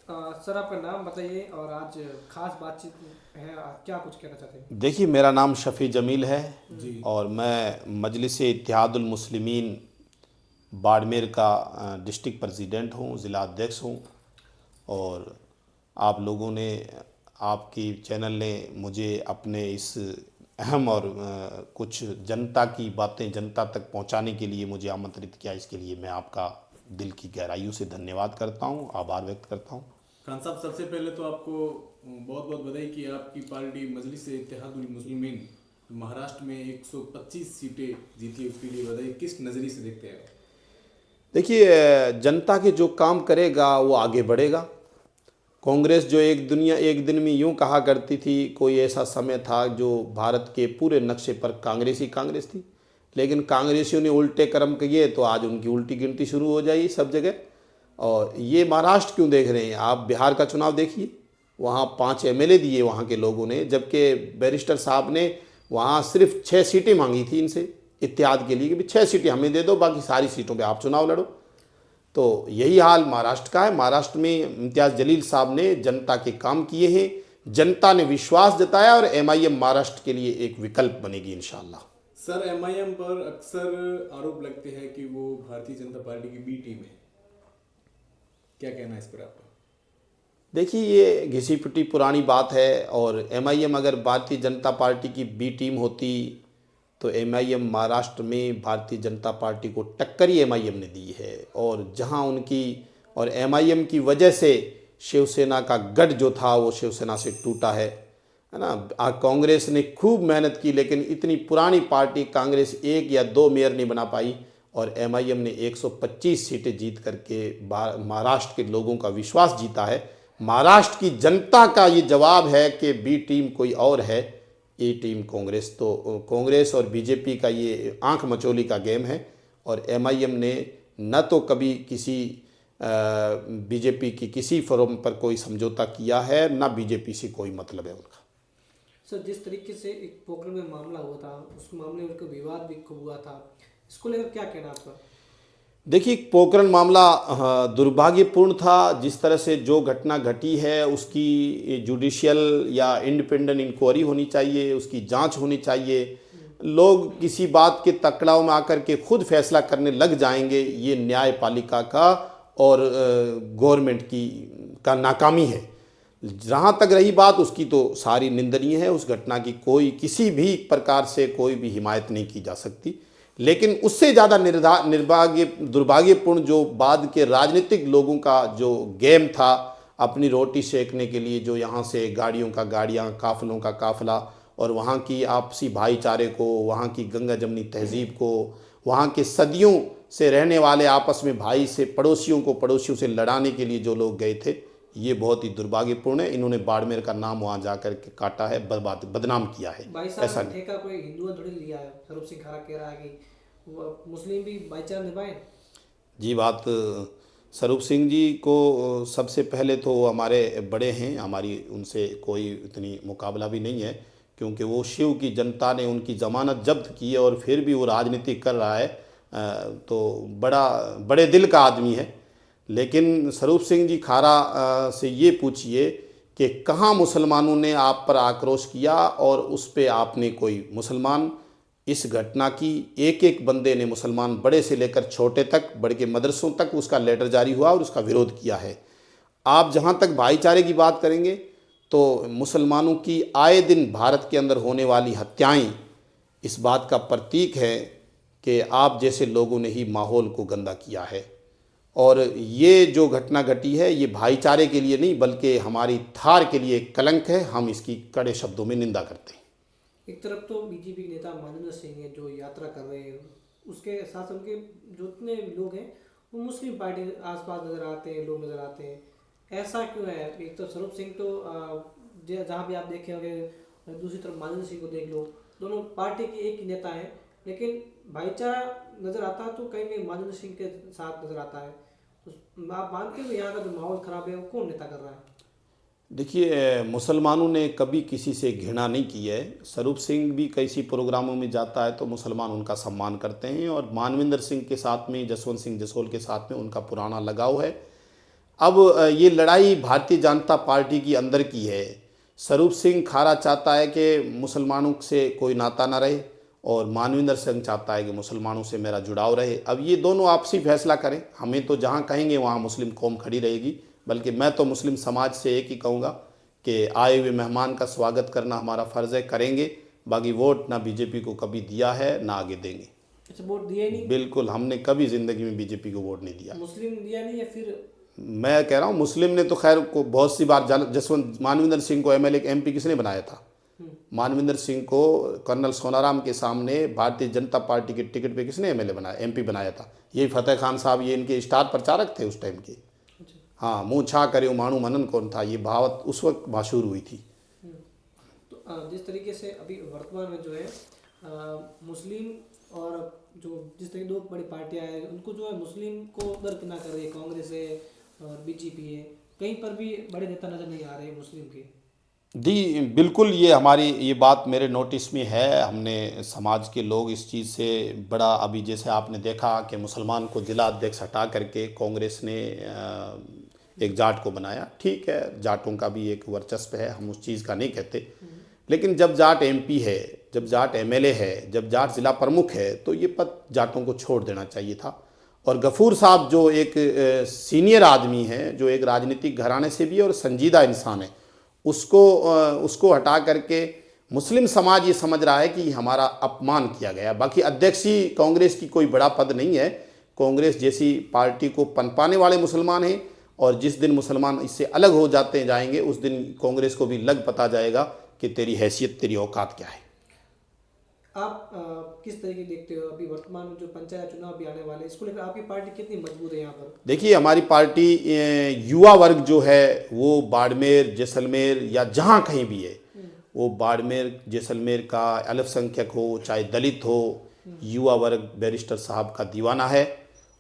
Sir आपका नाम बताइए और आज खास बातचीत है, क्या कुछ कहना चाहते हैं? देखिए, मेरा नाम शफ़ी जमील है जी। और मैं मजलिस इत्तेहादुल मुस्लिमीन बाड़मेर का डिस्ट्रिक्ट प्रेसिडेंट हूँ, ज़िला अध्यक्ष हूँ। और आप लोगों ने, आपकी चैनल ने मुझे अपने इस अहम और कुछ जनता की बातें जनता तक पहुंचाने के लिए मुझे आमंत्रित किया। इसके लिए मैं आपका दिल की गहराइयों से धन्यवाद करता हूं, आभार व्यक्त करता हूं। खान साहब, सबसे पहले तो आपको बहुत बहुत बधाई कि आपकी पार्टी मजलिस इत्तेहादुल मुस्लिमीन महाराष्ट्र में 125 सीटें जीती, उसके लिए बधाई। किस नज़रिए से देखते हैं आप? देखिए, जनता के जो काम करेगा वो आगे बढ़ेगा। कांग्रेस जो एक दिन में यूं कहा करती थी, कोई ऐसा समय था जो भारत के पूरे नक्शे पर कांग्रेस ही कांग्रेस थी, लेकिन कांग्रेसियों ने उल्टे कर्म किए तो आज उनकी उल्टी गिनती शुरू हो जाएगी सब जगह। और ये महाराष्ट्र क्यों देख रहे हैं? आप बिहार का चुनाव देखिए, वहाँ 5 एमएलए दिए वहाँ के लोगों ने, जबकि बैरिस्टर साहब ने वहाँ सिर्फ 6 सीटें मांगी थी इनसे इत्तेहाद के लिए कि भी 6 सीटें हमें दे दो, बाकी सारी सीटों पे आप चुनाव लड़ो। तो यही हाल महाराष्ट्र का है। महाराष्ट्र में इम्तियाज़ जलील साहब ने जनता के काम किए हैं, जनता ने विश्वास जताया और एमआईएम महाराष्ट्र के लिए एक विकल्प बनेगी इंशाल्लाह। सर, एमआईएम पर अक्सर आरोप लगते हैं कि वो भारतीय जनता पार्टी की बी टीम है, क्या कहना है इस पर आपका? देखिए, ये घिसी पिटी पुरानी बात है। और एमआईएम अगर भारतीय जनता पार्टी की बी टीम होती तो एमआईएम महाराष्ट्र में भारतीय जनता पार्टी को टक्कर ही एमआईएम ने दी है। और जहां उनकी और एमआईएम की वजह से शिवसेना का गढ़ जो था वो शिवसेना से टूटा है ना। कांग्रेस ने खूब मेहनत की, लेकिन इतनी पुरानी पार्टी कांग्रेस 1 या 2 मेयर नहीं बना पाई और एमआईएम ने 125 सीटें जीत करके महाराष्ट्र के लोगों का विश्वास जीता है। महाराष्ट्र की जनता का ये जवाब है कि बी टीम कोई और है, ए टीम कांग्रेस। तो कांग्रेस और बीजेपी का ये आंख मचोली का गेम है। और एमआईएम ने न तो कभी किसी बीजेपी की किसी फोरम पर कोई समझौता किया है, ना बीजेपी से कोई मतलब है उनका। सर, जिस तरीके से एक पोखरण में मामला हुआ था, उस मामले में उनका विवाद भी खूब हुआ था, इसको लेकर क्या कहना आपका? देखिए, पोखरण मामला दुर्भाग्यपूर्ण था। जिस तरह से जो घटना घटी है उसकी जुडिशियल या इंडिपेंडेंट इंक्वायरी होनी चाहिए, उसकी जांच होनी चाहिए। लोग किसी बात के तकड़ाव में आकर के खुद फैसला करने लग जाएंगे, ये न्यायपालिका का और गवर्नमेंट की का नाकामी है। जहाँ तक रही बात उसकी, तो सारी निंदनीय है। उस घटना की कोई किसी भी प्रकार से कोई भी हिमायत नहीं की जा सकती। लेकिन उससे ज़्यादा दुर्भाग्यपूर्ण जो बाद के राजनीतिक लोगों का जो गेम था, अपनी रोटी सेकने के लिए जो यहाँ से गाड़ियों का गाड़ियाँ, काफ़िलों का काफ़िला, और वहाँ की आपसी भाईचारे को, वहाँ की गंगा जमनी तहजीब को, वहाँ के सदियों से रहने वाले आपस में भाई से पड़ोसियों को पड़ोसियों से लड़ाने के लिए जो लोग गए थे, ये बहुत ही दुर्भाग्यपूर्ण है। इन्होंने बाड़मेर का नाम वहाँ जाकर के काटा है, बर्बाद बदनाम किया है। भाई ऐसा साहब, नहीं। ठेका कोई हिंदुओं ने थोड़ी लिया है। स्वरूप सिंह खारा कह रहा है कि वो मुस्लिम भी भाईचारा निभाए। जी, बात स्वरूप सिंह जी को सबसे पहले तो वो हमारे बड़े हैं, हमारी उनसे कोई इतनी मुकाबला भी नहीं है, क्योंकि वो शिव की जनता ने उनकी ज़मानत जब्त की है और फिर भी वो राजनीति कर रहा है। तो बड़े दिल का आदमी है। लेकिन स्वरूप सिंह जी खारा से ये पूछिए कि कहाँ मुसलमानों ने आप पर आक्रोश किया और उस पे आपने कोई मुसलमान, इस घटना की एक एक बंदे ने, मुसलमान बड़े से लेकर छोटे तक, बड़े के मदरसों तक, उसका लेटर जारी हुआ और उसका विरोध किया है। आप जहाँ तक भाईचारे की बात करेंगे तो मुसलमानों की आए दिन भारत के अंदर होने वाली हत्याएं इस बात का प्रतीक है कि आप जैसे लोगों ने ही माहौल को गंदा किया है। और ये जो घटना घटी है ये भाईचारे के लिए नहीं बल्कि हमारी थार के लिए एक कलंक है। हम इसकी कड़े शब्दों में निंदा करते हैं। एक तरफ तो बीजेपी के नेता महेंद्र सिंह है जो यात्रा कर रहे हैं, उसके साथ उनके जो इतने लोग हैं वो मुस्लिम पार्टी आसपास नजर आते हैं, लोग नजर आते हैं। ऐसा क्यों है? एक तो स्वरूप सिंह तो जहाँ भी आप देखे होंगे, दूसरी तरफ महेंद्र सिंह को देख लो, दोनों पार्टी के एक ही नेता हैं, लेकिन भाईचारा नजर आता है तो कहीं कहीं महेंद्र सिंह के साथ नजर आता है। तो आप मानते हो यहाँ का जो माहौल खराब है वो कौन नेता कर रहा है? देखिए, मुसलमानों ने कभी किसी से घृणा नहीं की है। स्वरूप सिंह भी कैसी प्रोग्रामों में जाता है तो मुसलमान उनका सम्मान करते हैं, और मानविंदर सिंह के साथ में, जसवंत सिंह जसोल के साथ में उनका पुराना लगाव है। अब ये लड़ाई भारतीय जनता पार्टी की अंदर की है। स्वरूप सिंह खारा चाहता है कि मुसलमानों से कोई नाता ना रहे और मानविंदर सिंह चाहता है कि मुसलमानों से मेरा जुड़ाव रहे। अब ये दोनों आपसी फैसला करें, हमें तो जहाँ कहेंगे वहाँ मुस्लिम कौम खड़ी रहेगी। बल्कि मैं तो मुस्लिम समाज से एक ही कहूँगा कि आए हुए मेहमान का स्वागत करना हमारा फ़र्ज़ है, करेंगे। बाकी वोट ना बीजेपी को कभी दिया है ना आगे देंगे। अच्छा, वोट दिया ही नहीं? बिल्कुल, हमने कभी ज़िंदगी में बीजेपी को वोट नहीं दिया। मुस्लिम दिया नहीं या फिर? मैं कह रहा हूँ मुस्लिम ने तो खैर को बहुत सी बार जसवंत मानविंदर सिंह को एमएलए एमपी किसने बनाया था? मानविंदर सिंह को कर्नल सोनाराम के सामने भारतीय जनता पार्टी के टिकट पे किसने एमएलए बनाया, एमपी बनाया था? यही फतेह खान साहब, ये इनके स्टार प्रचारक थे उस टाइम के। अच्छा। हाँ, मुँह छा करे मानू मनन कौन था, ये बहावत उस वक्त मशहूर हुई थी। तो जिस तरीके से अभी वर्तमान में जो है मुस्लिम और जो जिस तरीके दो बड़ी पार्टियां हैं उनको जो है मुस्लिम को दरकिनार कर रही है, कांग्रेस है और बीजेपी है, कहीं पर भी बड़े नेता नजर नहीं आ रहे मुस्लिम के। जी बिल्कुल, ये हमारी ये बात मेरे नोटिस में है। हमने समाज के लोग इस चीज़ से बड़ा, अभी जैसे आपने देखा कि मुसलमान को जिला अध्यक्ष हटा करके कांग्रेस ने एक जाट को बनाया। ठीक है, जाटों का भी एक वर्चस्व है, हम उस चीज़ का नहीं कहते। लेकिन जब जाट एमपी है, जब जाट एमएलए है, जब जाट जिला प्रमुख है, तो ये पद जाटों को छोड़ देना चाहिए था। और गफूर साहब जो एक सीनियर आदमी है, जो एक राजनीतिक घराने से भी और संजीदा इंसान है, उसको हटा करके मुस्लिम समाज ये समझ रहा है कि हमारा अपमान किया गया। बाकी अध्यक्षी कांग्रेस की कोई बड़ा पद नहीं है। कांग्रेस जैसी पार्टी को पनपाने वाले मुसलमान हैं, और जिस दिन मुसलमान इससे अलग हो जाते जाएंगे उस दिन कांग्रेस को भी लग पता जाएगा कि तेरी हैसियत, तेरी औकात क्या है। आप किस तरीके देखते हो अभी वर्तमान में जो पंचायत चुनाव भी आने वाले, इसको लेकर आपकी पार्टी कितनी मजबूत है यहाँ पर? देखिए, हमारी पार्टी युवा वर्ग जो है वो बाड़मेर, जैसलमेर या जहाँ कहीं भी है, वो बाड़मेर जैसलमेर का अल्पसंख्यक हो चाहे दलित हो, युवा वर्ग बैरिस्टर साहब का दीवाना है।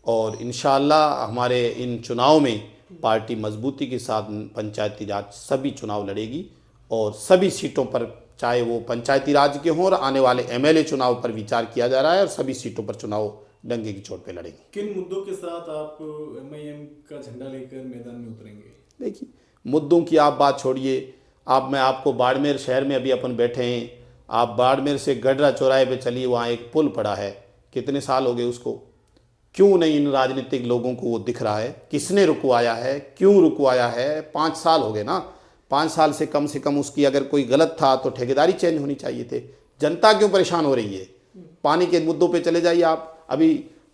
और इंशाअल्लाह हमारे इन चुनाव में पार्टी मजबूती के साथ पंचायती राज सभी चुनाव लड़ेगी और सभी सीटों पर, चाहे वो पंचायती राज के हों और आने वाले एमएलए चुनाव पर विचार किया जा रहा है, और सभी सीटों पर चुनाव डंके की चोट पे लड़ेंगे। किन मुद्दों के साथ आप एमआईएम का झंडा लेकर मैदान में उतरेंगे? देखिए, मुद्दों की आप बात छोड़िए। मैं आपको बाड़मेर शहर में अभी अपन बैठे हैं, आप बाड़मेर से गडरा चौराहे पे चलिए, वहाँ एक पुल पड़ा है, कितने साल हो गए उसको? क्यों नहीं इन राजनीतिक लोगों को वो दिख रहा है? किसने रुकवाया है? क्यों रुकवाया है? 5 साल हो गए ना। 5 साल से कम उसकी अगर कोई गलत था तो ठेकेदारी चेंज होनी चाहिए थे। जनता क्यों परेशान हो रही है? पानी के मुद्दों पे चले जाइए आप। अभी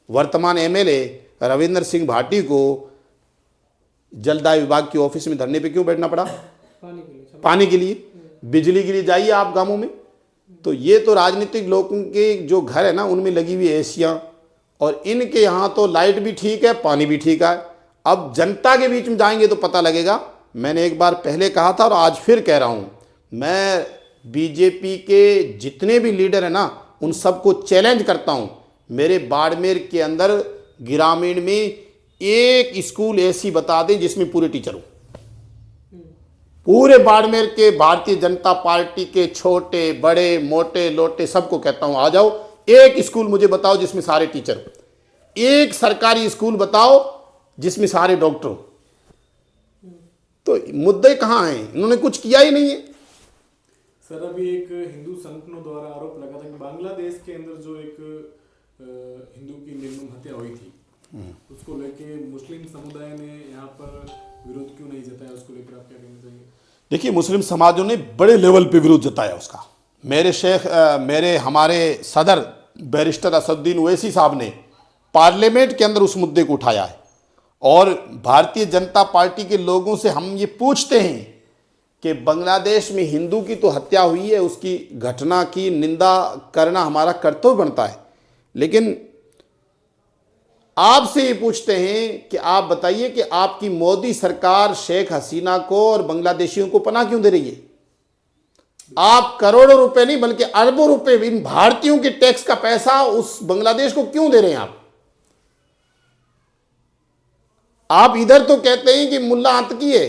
वर्तमान एमएलए रविंद्र सिंह भाटी को जलदाय विभाग की ऑफिस में धरने पे क्यों बैठना पड़ा? पानी के लिए। बिजली के लिए जाइए आप गांवों में, तो ये तो राजनीतिक लोगों के जो घर है ना, उनमें लगी हुई एसियां, और इनके यहाँ तो लाइट भी ठीक है, पानी भी ठीक है। अब जनता के बीच में जाएंगे तो पता लगेगा। मैंने एक बार पहले कहा था और आज फिर कह रहा हूँ, मैं बीजेपी के जितने भी लीडर हैं ना, उन सबको चैलेंज करता हूँ। मेरे बाड़मेर के अंदर ग्रामीण में एक स्कूल ऐसी बता दें जिसमें पूरे टीचर हो। पूरे बाड़मेर के भारतीय जनता पार्टी के छोटे बड़े मोटे लोटे सबको कहता हूँ, आ जाओ, एक स्कूल मुझे बताओ जिसमें सारे टीचर हो। एक सरकारी स्कूल बताओ जिसमें सारे डॉक्टर हो। तो मुद्दे कहाँ हैं? इन्होंने कुछ किया ही नहीं है। सर, अभी एक हिंदू संगठनों द्वारा आरोप लगा था कि बांग्लादेश के अंदर जो एक हिंदू की निर्मम हत्या हुई थी, उसको लेके मुस्लिम समुदाय ने यहाँ पर विरोध क्यों नहीं जताया? उसको लेकर आप क्या कहना चाहिए? देखिए, मुस्लिम समाजों ने बड़े लेवल पे विरोध जताया उसका। मेरे हमारे सदर बैरिस्टर असदुद्दीन ओवैसी साहब ने पार्लियामेंट के अंदर उस मुद्दे को उठाया है, और भारतीय जनता पार्टी के लोगों से हम ये पूछते हैं कि बांग्लादेश में हिंदू की तो हत्या हुई है, उसकी घटना की निंदा करना हमारा कर्तव्य बनता है, लेकिन आपसे ये पूछते हैं कि आप बताइए कि आपकी मोदी सरकार शेख हसीना को और बांग्लादेशियों को पनाह क्यों दे रही है? आप करोड़ों रुपए नहीं बल्कि अरबों रुपए इन भारतीयों के टैक्स का पैसा उस बांग्लादेश को क्यों दे रहे हैं आप इधर तो कहते हैं कि मुल्ला आतंकी है,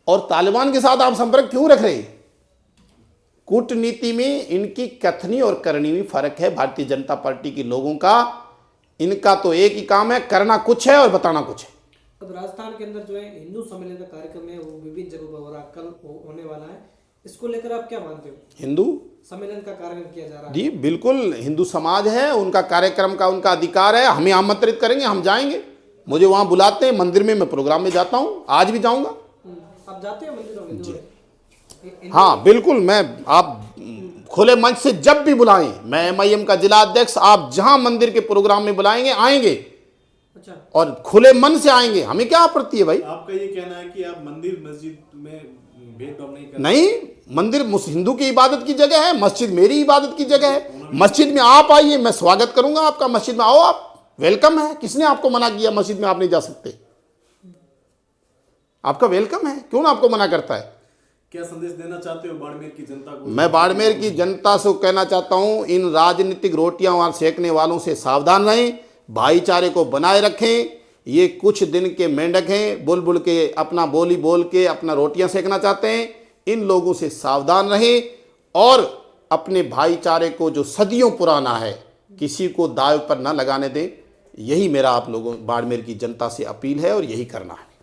और तालिबान के साथ आप संपर्क क्यों रख रहे हैं? कूटनीति में इनकी कथनी और करनी में फर्क है। भारतीय जनता पार्टी के लोगों का, इनका तो एक ही काम है, करना कुछ है और बताना कुछ है। अब राजस्थान के अंदर जो है हिंदू सम्मेलन का कार्यक्रम है वो विभिन्न जगहों पर हो रहा है, कल होने वाला है, इसको लेकर आप क्या मानते हो? हिंदू सम्मेलन का कार्यक्रम किया जा रहा है। जी बिल्कुल, हिंदू समाज है, उनका कार्यक्रम का उनका अधिकार है, हमें आमंत्रित करेंगे, हम जाएंगे, मुझे वहाँ बुलाते हैं मंदिर में, मैं प्रोग्राम में जाता हूँ, आज भी जाऊँगा। आप जाते हो मंदिरों में? जी हाँ बिल्कुल, मैं आप खुले मंच से जब भी बुलाएं, मैं MIM का जिला अध्यक्ष, आप जहाँ मंदिर के प्रोग्राम में बुलाएंगे आएंगे, अच्छा, और खुले मन से आएंगे, हमें क्या आपत्ति है भाई? आपका ये कहना है कि आप मंदिर मस्जिद में भेदभाव नहीं करते? नहीं, मंदिर हिंदू की इबादत की जगह है, मस्जिद मेरी इबादत की जगह है। मस्जिद में आप आइए, मैं स्वागत करूंगा आपका, मस्जिद में आओ, आप वेलकम है, किसने आपको मना किया मस्जिद में आप नहीं जा सकते? आपका वेलकम है, क्यों ना आपको मना करता है? क्या संदेश देना चाहते हो बाड़मेर की जनता को? मैं बाड़मेर की जनता से कहना चाहता हूं, इन राजनीतिक रोटियां वहां सेकने वालों से सावधान रहें, भाईचारे को बनाए रखें। ये कुछ दिन के मेंढक हैं, बुलबुल के अपना बोली बोल के अपना रोटियां सेकना चाहते हैं, इन लोगों से सावधान रहें और अपने भाईचारे को जो सदियों पुराना है किसी को दाव पर न लगाने दें। यही मेरा आप लोगों बाड़मेर की जनता से अपील है और यही करना है।